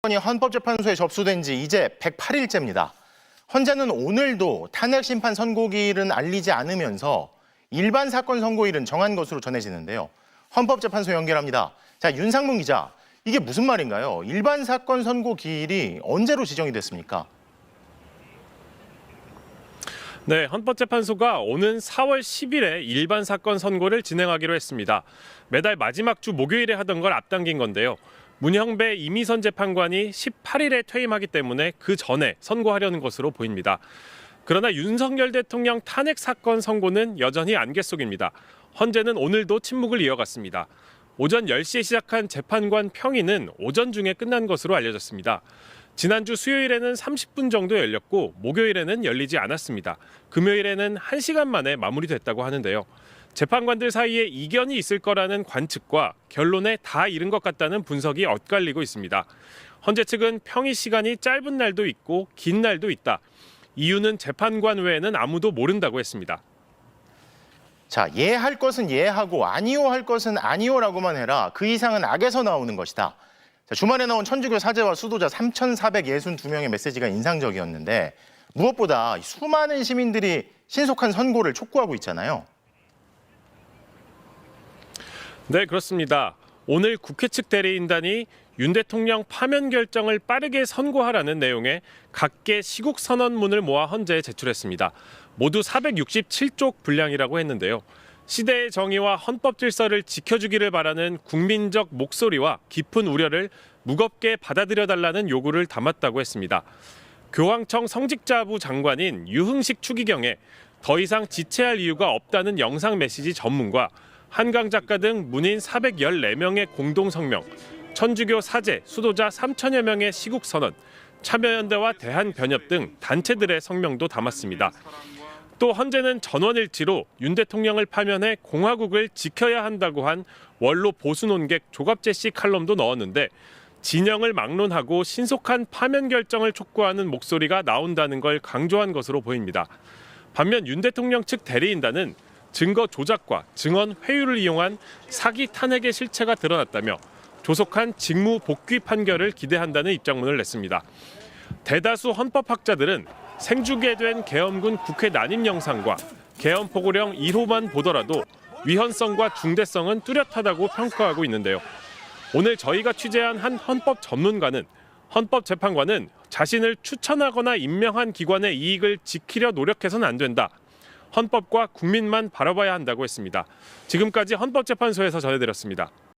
건이 헌법재판소에 접수된 지 이제 108일째입니다. 헌재는 오늘도 탄핵 심판 선고일은 알리지 않으면서 일반 사건 선고일은 정한 것으로 전해지는데요. 헌법재판소 연결합니다. 자, 윤상문 기자, 이게 무슨 말인가요? 일반 사건 선고 기일이 언제로 지정이 됐습니까? 네, 헌법재판소가 오는 4월 10일에 일반 사건 선고를 진행하기로 했습니다. 매달 마지막 주 목요일에 하던 걸 앞당긴 건데요. 문형배 이미선 재판관이 18일에 퇴임하기 때문에 그 전에 선고하려는 것으로 보입니다. 그러나 윤석열 대통령 탄핵 사건 선고는 여전히 안개 속입니다. 헌재는 오늘도 침묵을 이어갔습니다. 오전 10시에 시작한 재판관 평의는 오전 중에 끝난 것으로 알려졌습니다. 지난주 수요일에는 30분 정도 열렸고 목요일에는 열리지 않았습니다. 금요일에는 1시간 만에 마무리됐다고 하는데요. 재판관들 사이에 이견이 있을 거라는 관측과 결론에 다 이른 것 같다는 분석이 엇갈리고 있습니다. 헌재 측은 평의 시간이 짧은 날도 있고 긴 날도 있다. 이유는 재판관 외에는 아무도 모른다고 했습니다. 자, 예할 것은 예하고 아니오 할 것은 아니오라고만 해라. 그 이상은 악에서 나오는 것이다. 자, 주말에 나온 천주교 사제와 수도자 3,462명의 메시지가 인상적이었는데 무엇보다 수많은 시민들이 신속한 선고를 촉구하고 있잖아요. 네, 그렇습니다. 오늘 국회 측 대리인단이 윤 대통령 파면 결정을 빠르게 선고하라는 내용의 각계 시국 선언문을 모아 헌재에 제출했습니다. 모두 467쪽 분량이라고 했는데요. 시대의 정의와 헌법 질서를 지켜주기를 바라는 국민적 목소리와 깊은 우려를 무겁게 받아들여달라는 요구를 담았다고 했습니다. 교황청 성직자부 장관인 유흥식 추기경에 더 이상 지체할 이유가 없다는 영상 메시지 전문과 한강 작가 등 문인 414명의 공동 성명, 천주교 사제, 수도자 3천여 명의 시국 선언, 참여연대와 대한변협 등 단체들의 성명도 담았습니다. 또 헌재는 전원일치로 윤 대통령을 파면해 공화국을 지켜야 한다고 한 원로 보수 논객 조갑재 씨 칼럼도 넣었는데 진영을 막론하고 신속한 파면 결정을 촉구하는 목소리가 나온다는 걸 강조한 것으로 보입니다. 반면 윤 대통령 측 대리인단은 증거 조작과 증언 회유를 이용한 사기 탄핵의 실체가 드러났다며 조속한 직무 복귀 판결을 기대한다는 입장문을 냈습니다. 대다수 헌법학자들은 생중계 된 계엄군 국회 난임 영상과 계엄 포고령 1호만 보더라도 위헌성과 중대성은 뚜렷하다고 평가하고 있는데요. 오늘 저희가 취재한 한 헌법 전문가는 헌법재판관은 자신을 추천하거나 임명한 기관의 이익을 지키려 노력해서는 안 된다. 헌법과 국민만 바라봐야 한다고 했습니다. 지금까지 헌법재판소에서 전해드렸습니다.